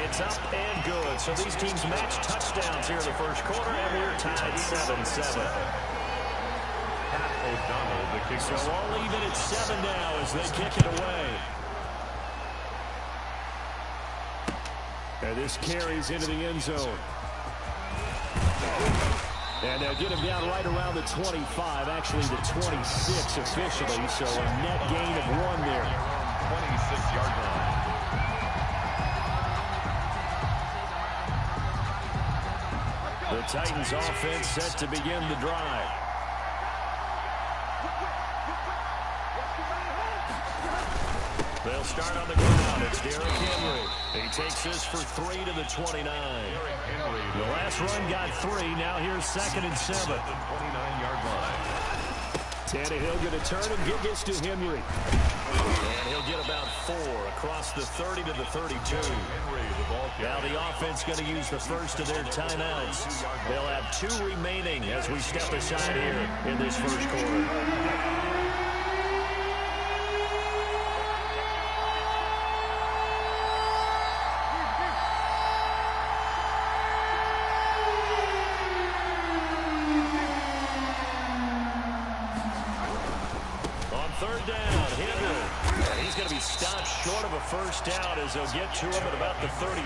It's up and good. So these teams match touchdowns here in the first quarter, and we're tied 7-7. So all even at 7 now as they kick it away. And this carries into the end zone. And they'll get him down right around the 25, actually the 26 officially. So a net gain of 1 there. 26-yard line. The Titans offense set to begin the drive. They'll start on the ground. It's Derrick Henry. He takes this for 3 to the 29. The last run got 3. Now here's 2nd and 7. 29-yard line. Tannehill going to turn and give this to Henry. And he'll get about 4 across the 30 to the 32. Now the offense going to use the first of their timeouts. They'll have 2 remaining as we step aside here in this first quarter. Third down, Henry. He's going to be stopped short of a first down as they'll get to him at about the 33.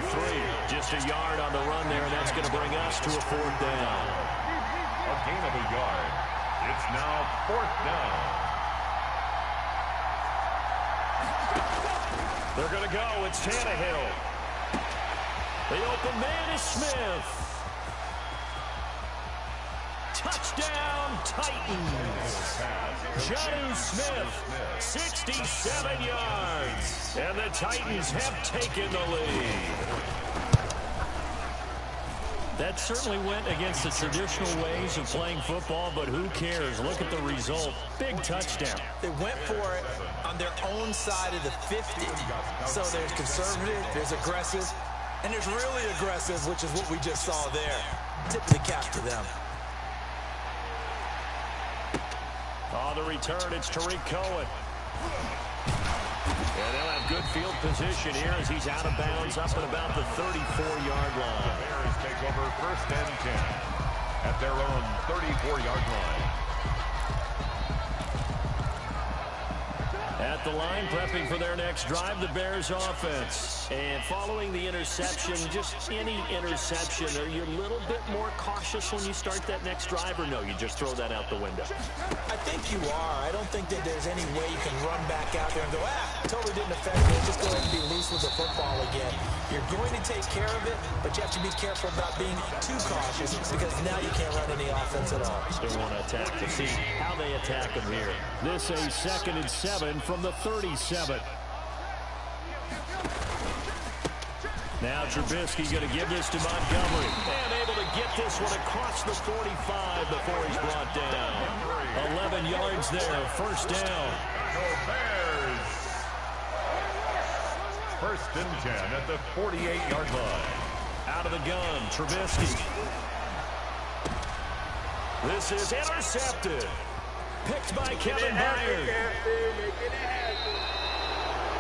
Just a yard on the run there, and that's going to bring us to a 4th down. A gain of a yard. It's now 4th down. They're going to go. It's Tannehill. The open man is Smith. Touchdown, Titans. Jonnu Smith, 67 yards. And the Titans have taken the lead. That certainly went against the traditional ways of playing football, but who cares? Look at the result. Big touchdown. They went for it on their own side of the 50. So there's conservative, there's aggressive, and there's really aggressive, which is what we just saw there. Tip of the cap to them. On the return, it's Tariq Cohen. And they'll have good field position here as he's out of bounds up at about the 34-yard line. The Bears take over 1st and 10 at their own 34-yard line. At the line, prepping for their next drive, the Bears offense. And following the interception, just any interception, are you a little bit more cautious when you start that next drive, or no, you just throw that out the window? I think you are. I don't think that there's any way you can run back out there and go, totally didn't affect me. Just go ahead and be loose with the football again. You're going to take care of it, but you have to be careful about being too cautious because now you can't run any offense at all. They want to attack to see how they attack them here. This a 2nd and 7 from the 37. Now Trubisky going to give this to Montgomery. And able to get this one across the 45 before he's brought down. 11 yards there, 1st down. Bears. 1st and 10 at the 48-yard line. Out of the gun, Trubisky. This is intercepted. Picked by Kevin Byard.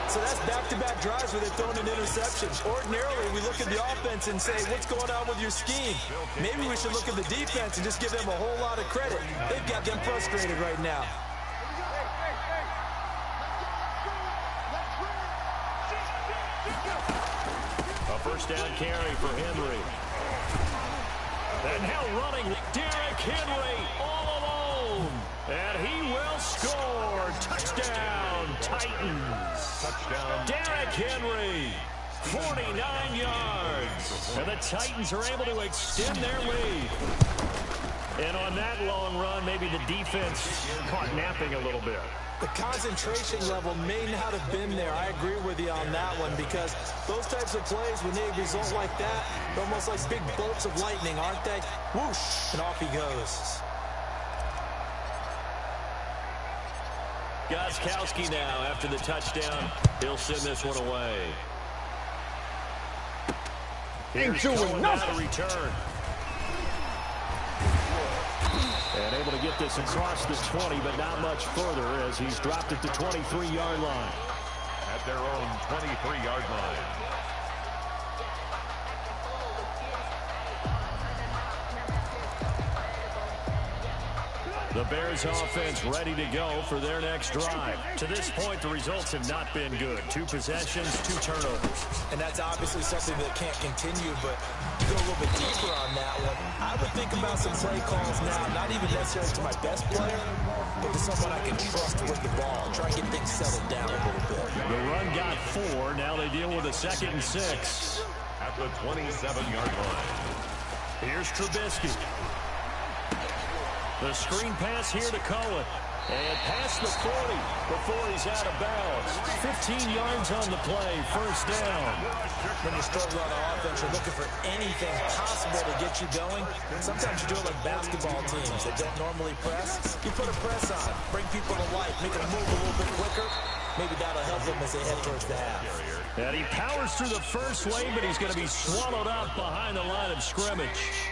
So that's back-to-back drives where they're throwing an interception. Ordinarily, we look at the offense and say, what's going on with your scheme? Maybe we should look at the defense and just give them a whole lot of credit. They've got them frustrated right now. A 1st down carry for Henry. And now running, Derrick Henry all alone. And he will score. Touchdown, Titans. Touchdown. Derrick Henry, 49 yards. And the Titans are able to extend their lead. And on that long run, maybe the defense caught napping a little bit. The concentration level may not have been there. I agree with you on that one because those types of plays, when they result like that, they're almost like big bolts of lightning, aren't they? Whoosh, and off he goes. Gostkowski now after the touchdown. He'll send this one away. Here's Cohen now to return. And able to get this across the 20, but not much further as he's dropped it to 23-yard line. At their own 23-yard line. The Bears offense ready to go for their next drive. To this point, the results have not been good. 2 possessions, 2 turnovers. And that's obviously something that can't continue, but to go a little bit deeper on that one, I would think about some play calls now, not even necessarily to my best player, but to someone I can trust with the ball. Try and get things settled down a little bit. The run got 4. Now they deal with a 2nd and 6. At the 27-yard line. Here's Trubisky. The screen pass here to Cohen. And past the 40 before he's out of bounds. 15 yards on the play, first down. When you're struggling on the offense, you're looking for anything possible to get you going. Sometimes you do it like basketball teams that don't normally press. You put a press on, bring people to life, make them move a little bit quicker. Maybe that'll help them as they head towards the half. And he powers through the first wave, but he's going to be swallowed up behind the line of scrimmage.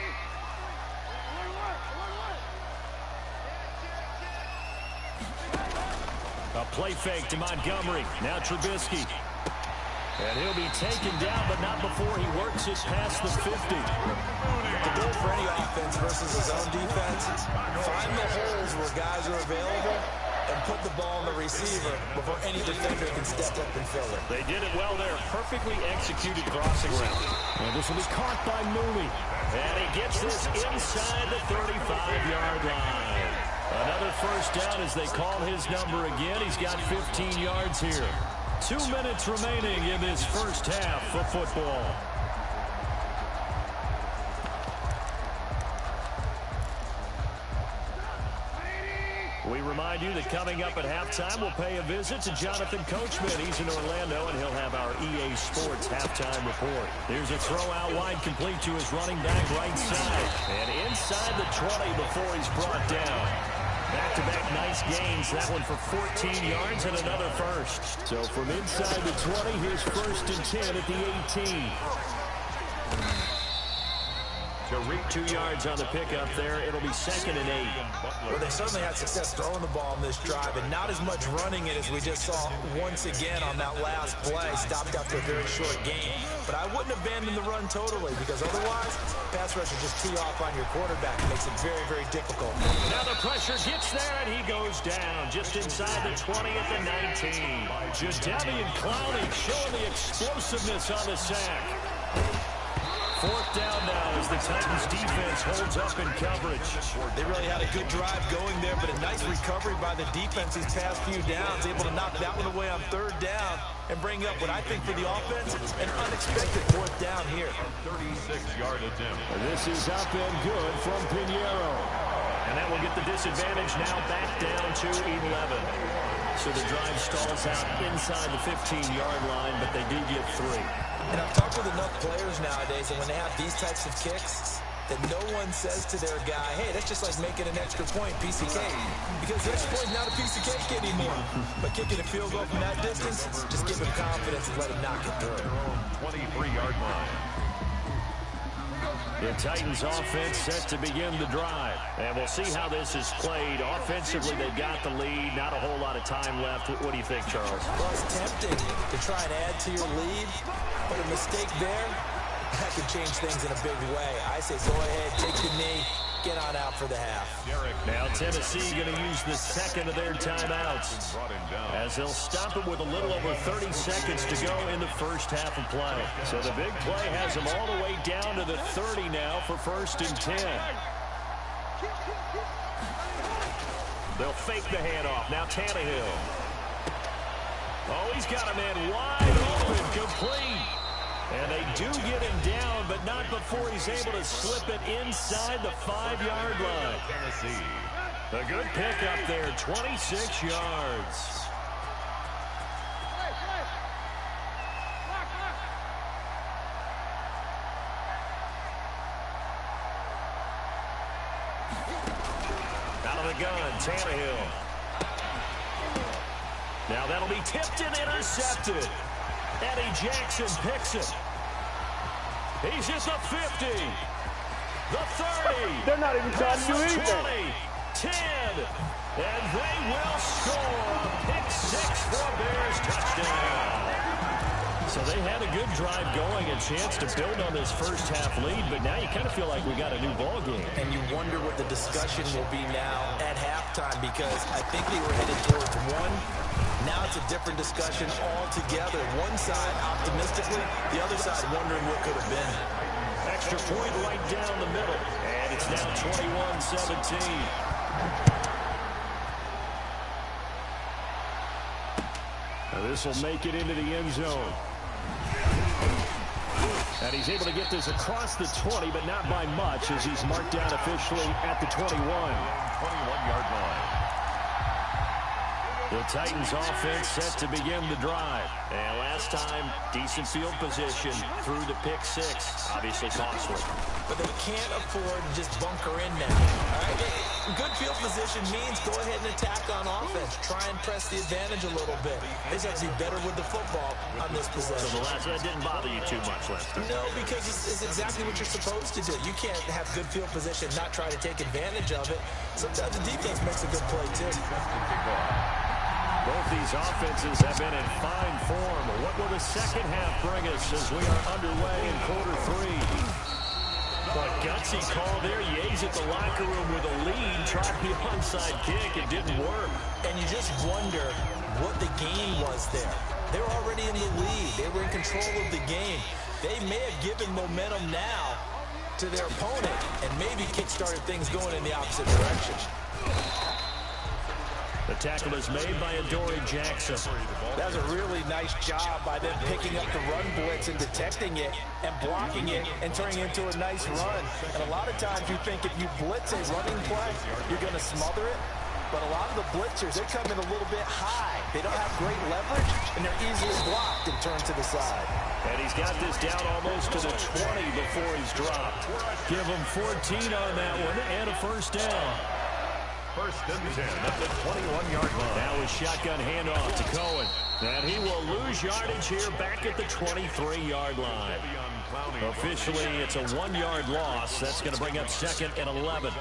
A play fake to Montgomery. Now Trubisky. And he'll be taken down, but not before he works it past the 50. The goal for any offense versus his own defense, find the holes where guys are available and put the ball on the receiver before any defender can step up and fill it. They did it well there. Perfectly executed crossing route. And this will be caught by Mooney. And he gets this inside the 35-yard line. Another first down as they call his number again. He's got 15 yards here. 2 minutes remaining in this first half of football. We remind you that coming up at halftime, we'll pay a visit to Jonathan Coachman. He's in Orlando, and he'll have our EA Sports halftime report. Here's a throw out wide, complete to his running back right side. And inside the 20 before he's brought down. Back-to-back nice gains. That one for 14 yards and another first. So from inside the 20, here's 1st and 10 at the 18. 2 yards on the pickup there. It'll be 2nd and 8. Well, they certainly had success throwing the ball in this drive, and not as much running it as we just saw once again on that last play. Stopped after a very short gain. But I wouldn't abandon the run totally, because otherwise, pass rush will just tee off on your quarterback. It makes it very, very difficult. Now the pressure gets there, and he goes down just inside the 20 at the 19. Jadeveon Clowney showing the explosiveness on the sack. 4th down now as the Titans defense holds up in coverage. They really had a good drive going there, but a nice recovery by the defense these past few downs, able to knock that one away on 3rd down and bring up what I think for the offense, an unexpected 4th down here. 36-yard attempt. This is up and good from Pinheiro. And that will get the disadvantage now back down to 11. So the drive stalls out inside the 15-yard line, but they do get 3. And I've talked with enough players nowadays, and when they have these types of kicks, that no one says to their guy, hey, that's just like making an extra point, piece of cake. Because the extra point's not a piece of cake anymore. But kicking a field goal from that distance, just give him confidence and let him knock it through. 23-yard line. The Titans offense set to begin the drive. And we'll see how this is played. Offensively, they've got the lead. Not a whole lot of time left. What do you think, Charles? Well, it's tempting to try and add to your lead. But a mistake there, that could change things in a big way. I say go ahead, take the knee, get on out for the half. Now Tennessee going to use the 2nd of their timeouts, as they'll stop it with a little over 30 seconds to go in the first half of play. So the big play has them all the way down to the 30 now for 1st and 10. They'll fake the handoff. Now Tannehill. Oh, he's got a man wide open, complete. And they do get him down, but not before he's able to slip it inside the 5-yard line. Tennessee. A good pickup there, 26 yards. Out of the gun, Tannehill. Now that'll be tipped and intercepted. Eddie Jackson picks it. He's at the 50. The 30. They're not even trying to do anything. 20, 10. And they will score a pick 6 for a Bears touchdown. So they had a good drive going, a chance to build on this first half lead, but now you kind of feel like we got a new ball game. And you wonder what the discussion will be now at halftime, because I think they were headed towards one. Now it's a different discussion altogether. One side optimistically, the other side wondering what could have been. Extra point right down the middle, and it's now 21-17. This will make it into the end zone. And he's able to get this across the 20, but not by much, as he's marked down officially at the 21. 21-yard line. The Titans offense set to begin the drive. And last time, decent field position through the pick six. Obviously costly. But they can't afford to just bunker in now. All right? Good field position means go ahead and attack on offense. Try and press the advantage a little bit. They just have to be better with the football on this possession. So the last one didn't bother you too much last time? No, because it's exactly what you're supposed to do. You can't have good field position, not try to take advantage of it. Sometimes the defense makes a good play, too. Both these offenses have been in fine form. What will the second half bring us as we are underway in quarter three? But gutsy call there. Yates at the locker room with a lead. Tried the onside kick. It didn't work. And you just wonder what the game was there. They're already in the lead. They were in control of the game. They may have given momentum now to their opponent and maybe kick-started things going in the opposite direction. The tackle is made by Adoree Jackson. That was a really nice job by them picking up the run blitz and detecting it and blocking it and turning it into a nice run. And a lot of times you think if you blitz a running play, you're going to smother it. But a lot of the blitzers, they come in a little bit high. They don't have great leverage, and they're easily blocked and turned to the side. And he's got this down almost to the 20 before he's dropped. Give him 14 on that one and a first down. First and 10 at the 21-yard line. Now his shotgun handoff to Cohen. And he will lose yardage here back at the 23-yard line. Officially, it's a 1-yard loss. That's going to bring up second and 11.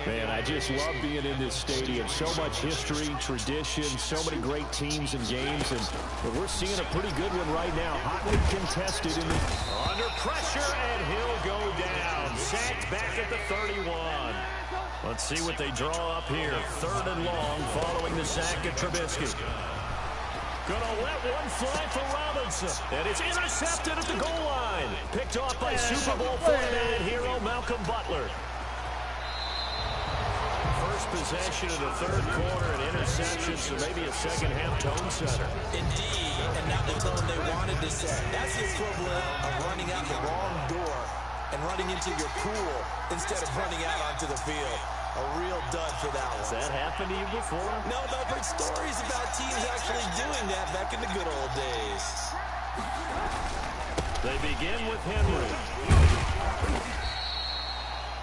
Man, I just love being in this stadium. So much history, tradition, so many great teams and games. And we're seeing a pretty good one right now. Hotly contested. Under pressure, and he'll go down. Sacked back at the 31. Let's see what they draw up here. Third and long following the sack of Trubisky. Gonna let one fly for Robinson. And it's intercepted at the goal line. Picked off by Super Bowl 49 hero Malcolm Butler. First possession of the third quarter, an interception, so maybe a second half tone setter. Indeed, and not the tone they wanted to set. That's the equivalent of running out the wrong door and running into your pool instead of running out onto the field. A real dud for that one. Has that happened to you before? No, but I've heard stories about teams actually doing that back in the good old days. They begin with Henry.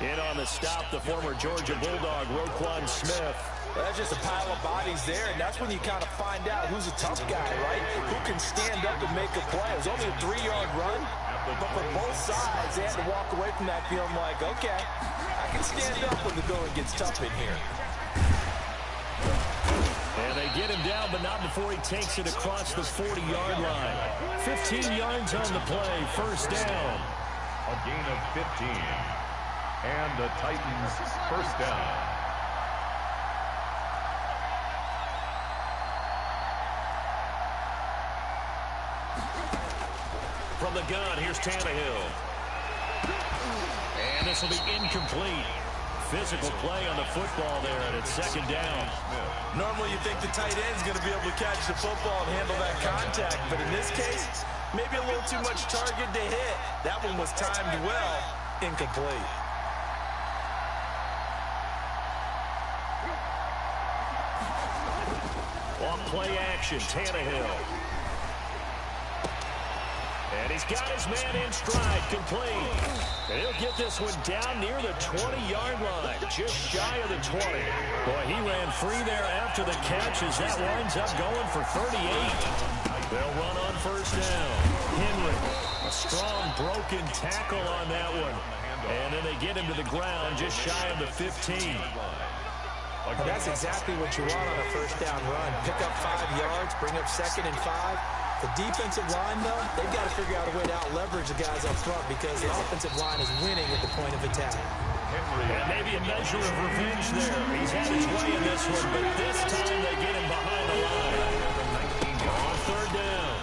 In on the stop, the former Georgia Bulldog, Roquan Smith. Well, that's just a pile of bodies there, and that's when you kind of find out who's a tough guy, right? Who can stand up and make a play. It was only a 3-yard run, but for both sides, they had to walk away from that feeling like, okay, I can stand up when the going gets tough in here. And they get him down, but not before he takes it across the 40-yard line. 15 yards on the play, first down. A gain of 15. And the Titans first down. From the gun, here's Tannehill. And this will be incomplete. Physical play on the football there, and it's second down. Normally you think the tight end's going to be able to catch the football and handle that contact, but in this case, maybe a little too much target to hit. That one was timed well, incomplete. On play action, Tannehill. And he's got his man in stride, complete. And he'll get this one down near the 20-yard line, just shy of the 20. Boy, he ran free there after the catch as that winds up going for 38. They'll run on first down. Henry, a strong broken tackle on that one. And then they get him to the ground just shy of the 15. Well, that's exactly what you want on a first down run. Pick up 5 yards, bring up second and 5. The defensive line, though, they've got to figure out a way to out-leverage the guys up front because the offensive line is winning at the point of attack. And maybe a measure of revenge there. He's had his way in this one, but this time they get him behind the line. On third down,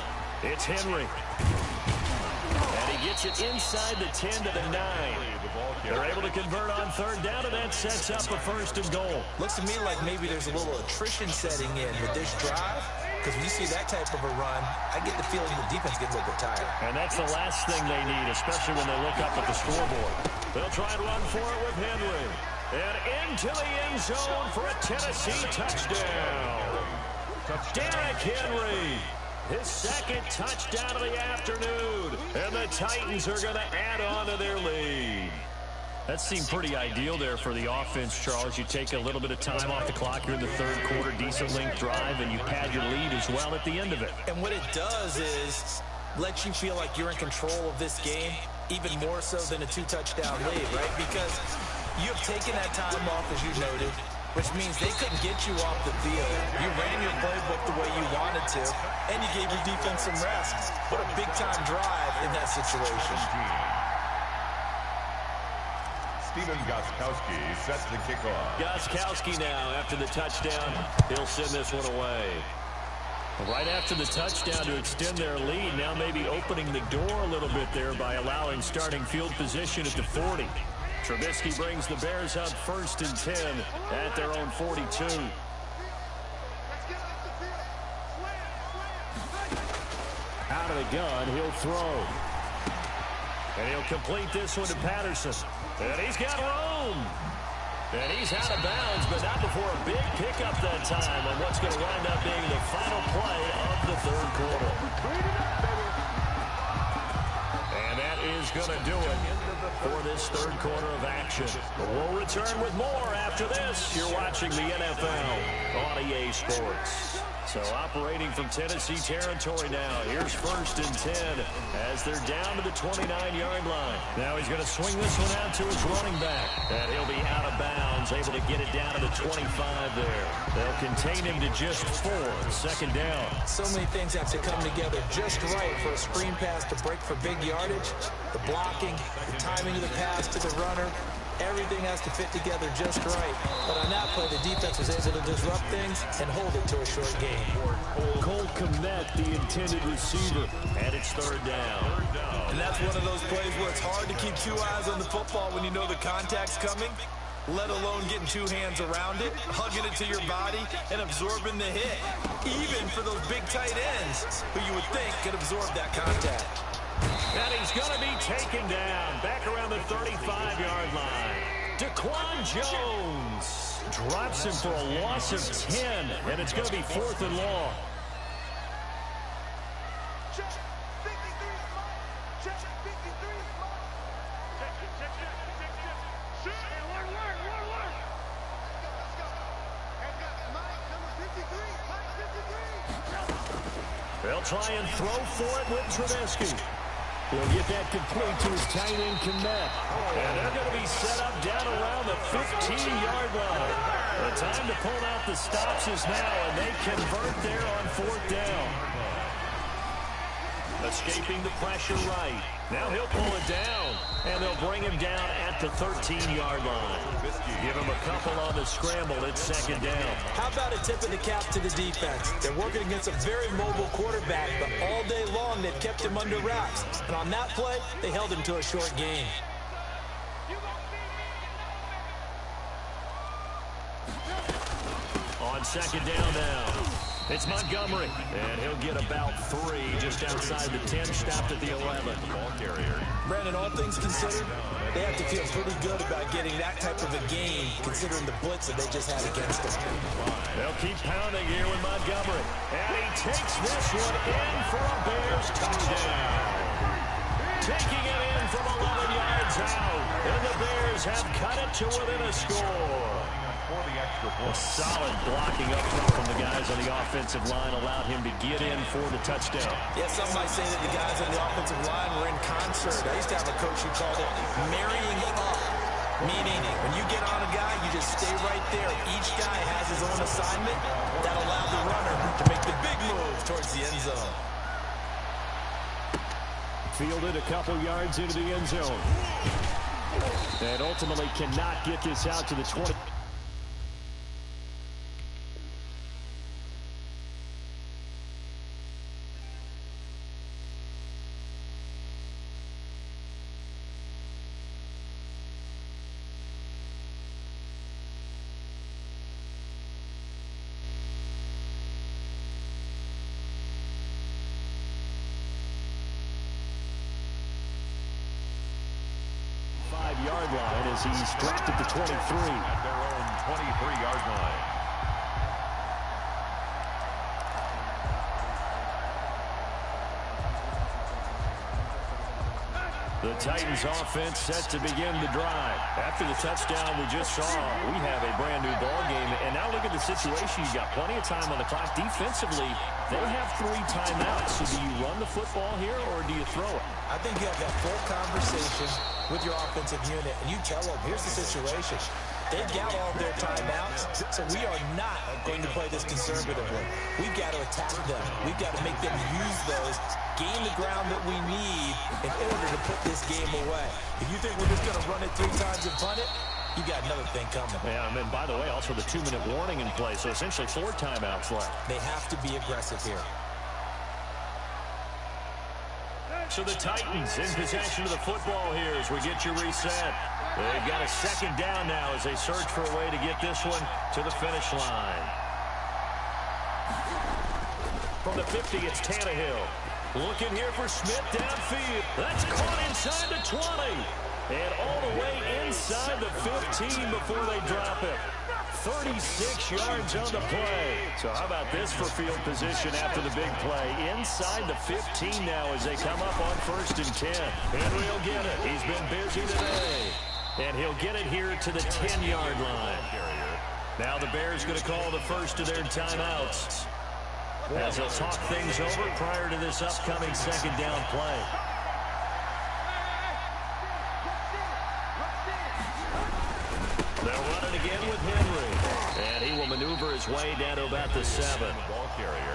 it's Henry. And he gets it inside the 10 to the 9. They're able to convert on third down, and that sets up a first and goal. Looks to me like maybe there's a little attrition setting in with this drive. Because when you see that type of a run, I get the feeling the defense gets a little bit tired. And that's the last thing they need, especially when they look up at the scoreboard. They'll try and run for it with Henry. And into the end zone for a Tennessee touchdown. Derrick Henry, his second touchdown of the afternoon. And the Titans are going to add on to their lead. That seemed pretty ideal there for the offense, Charles. You take a little bit of time off the clock here in the third quarter, decent length drive, and you pad your lead as well at the end of it. And what it does is let you feel like you're in control of this game, even more so than a 2-touchdown lead, right? Because you have taken that time off, as you noted, which means they couldn't get you off the field. You ran your playbook the way you wanted to, and you gave your defense some rest. What a big-time drive in that situation. Stephen Gostkowski sets the kickoff. Gostkowski now, after the touchdown, he'll send this one away. Right after the touchdown to extend their lead, now maybe opening the door a little bit there by allowing starting field position at the 40. Trubisky brings the Bears up first and 10 at their own 42. Out of the gun, he'll throw. And he'll complete this one to Patterson. And he's got room. And he's out of bounds, but not before a big pickup that time on what's going to wind up being the final play of the third quarter. And that is going to do it for this third quarter of action. We'll return with more after this. You're watching the NFL on EA Sports. So operating from Tennessee territory now. Here's first and 10 as they're down to the 29-yard line. Now he's going to swing this one out to his running back. And he'll be out of bounds, able to get it down to the 25 there. They'll contain him to just 4. Second down. So many things have to come together just right for a screen pass to break for big yardage. The blocking, the timing of the pass to the runner. Everything has to fit together just right. But on that play, the defense was able to disrupt things and hold it to a short game. Cole Kmet, the intended receiver, and it's third down. And that's one of those plays where it's hard to keep two eyes on the football when you know the contact's coming, let alone getting two hands around it, hugging it to your body, and absorbing the hit. Even for those big tight ends, who you would think could absorb that contact. And he's going to be taken down back around the 35-yard line. Daquan Jones drops him for a loss of 10, and it's going to be 4th and long. They'll try and throw for it with Trubisky. He'll get that complete to his tight end, Kmet. And they're going to be set up down around the 15-yard line. The time to pull out the stops is now, and they convert there on 4th down. Escaping the pressure right. Now he'll pull it down, and they'll bring him down at the 13-yard line. Give him a couple on the scramble. It's second down. How about a tip of the cap to the defense? They're working against a very mobile quarterback, but all day long they've kept him under wraps. And on that play, they held him to a short gain. On second down now, it's Montgomery, and he'll get about 3 just outside the 10, stopped at the 11. Ball carrier. Brandon, all things considered, they have to feel pretty good about getting that type of a game, considering the blitz that they just had against them. They'll keep pounding here with Montgomery, and he takes this one in for a Bears touchdown. Taking it in from 11 yards out, and the Bears have cut it to within a score. A solid blocking up front from the guys on the offensive line allowed him to get in for the touchdown. Yeah, some might say that the guys on the offensive line were in concert. I used to have a coach who called it marrying up, meaning when you get on a guy, you just stay right there. Each guy has his own assignment that allowed the runner to make the big move towards the end zone. Fielded a couple yards into the end zone. And ultimately cannot get this out to the 20. Yard line as he's dropped at the 23. At their own 23-yard line. The Titans offense set to begin the drive. After the touchdown we just saw, we have a brand new ball game. And now look at the situation. You got plenty of time on the clock. Defensively, they have 3 timeouts. So do you run the football here or do you throw it? I think you have that full conversation with your offensive unit, and you tell them, here's the situation. They've got all their timeouts, so we are not going to play this conservatively. We've got to attack them. We've got to make them use those, gain the ground that we need in order to put this game away. If you think we're just going to run it 3 times and punt it, you got another thing coming. Yeah, and then, by the way, also the 2-minute warning in play, so essentially 4 timeouts left. They have to be aggressive here. So the Titans in possession of the football here as we get you reset. They've got a second down now as they search for a way to get this one to the finish line. From the 50, it's Tannehill. Looking here for Smith downfield. That's caught inside the 20. And all the way inside the 15 before they drop it. 36 yards on the play. So how about this for field position after the big play? Inside the 15 now as they come up on 1st and 10. Henry will get it. He's been busy today. And he'll get it here to the 10-yard line. Now the Bears going to call the first of their timeouts as they'll talk things over prior to this upcoming second down play. They'll run it again with Henry. And he will maneuver his way down to about the 7.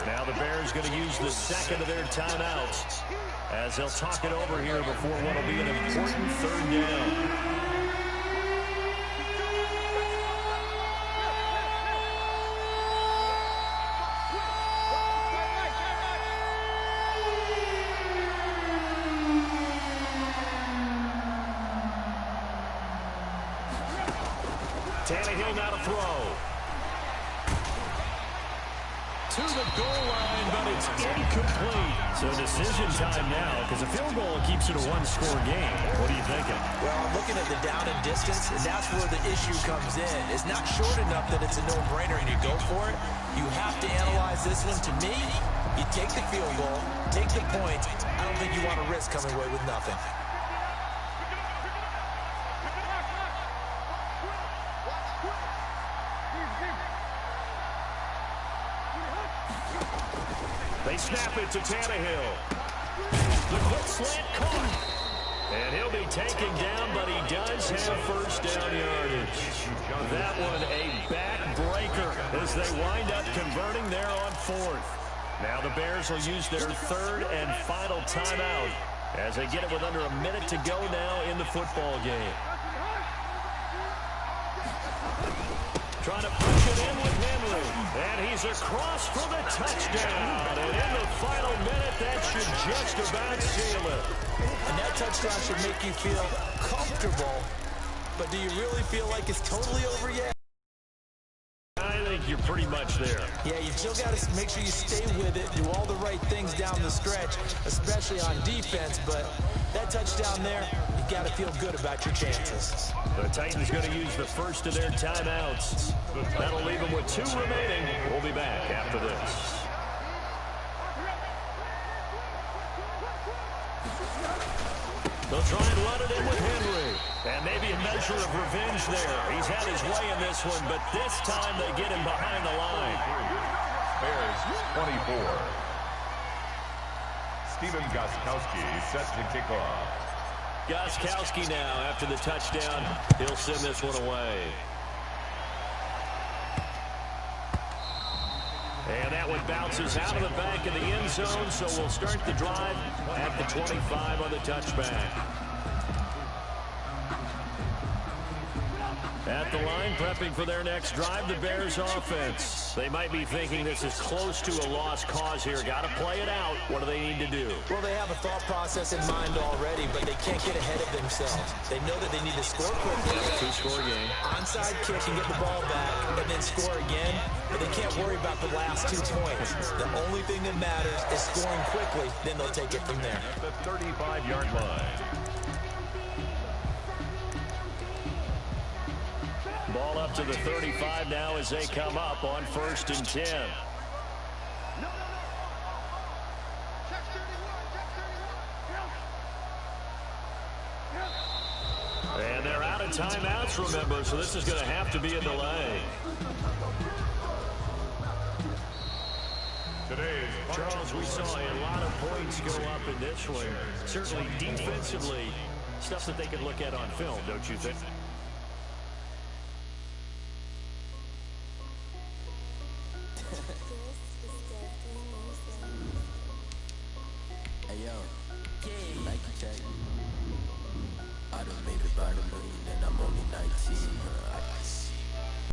Now the Bears going to use the second of their timeouts as they'll talk it over here before what will be an important 3rd down. Tannehill now to throw. To the goal line, but it's incomplete. So decision time now because a field goal keeps it a 1-score game. What are you thinking? Well, I'm looking at the down and distance, and that's where the issue comes in. It's not short enough that it's a no-brainer and you go for it. You have to analyze this one. To me, you take the field goal, take the point. I don't think you want to risk coming away with nothing. They snap it to Tannehill. The quick slant caught. And he'll be taken down, but he does have 1st down yardage. That one a backbreaker as they wind up converting there on 4th. Now the Bears will use their 3rd and final timeout as they get it with under a minute to go now in the football game. Trying to push it in with Henry. And he's across for the touchdown. And in the final minute, that should just about seal it. And that touchdown should make you feel comfortable. But do you really feel like it's totally over yet? I think you're pretty much there. Yeah, you still got to make sure you stay with it, do all the right things down the stretch, especially on defense. But that touchdown there, you got to feel good about your chances. The Titans going to use the first of their timeouts. That'll leave them with 2 remaining. We'll be back after this. They'll try and run it in with Henry. And maybe a measure of revenge there. He's had his way in this one, but this time they get him behind the line. Bears 24. Steven Gostkowski set to kick off. Gostkowski now, after the touchdown, he'll send this one away. And that one bounces out of the back of the end zone, so we'll start the drive at the 25 on the touchback. At the line, prepping for their next drive, the Bears offense. They might be thinking this is close to a lost cause here. Got to play it out. What do they need to do? Well, they have a thought process in mind already, but they can't get ahead of themselves. They know that they need to score quickly. Two-score game. Onside kick and get the ball back, and then score again. But they can't worry about the last 2 points. The only thing that matters is scoring quickly. Then they'll take it from there. At the 35-yard line. Ball up to the 35 now as they come up on 1st and 10. And they're out of timeouts, remember, so this is going to have to be a delay. Charles, we saw a lot of points go up in this one. Certainly defensively, stuff that they could look at on film, don't you think?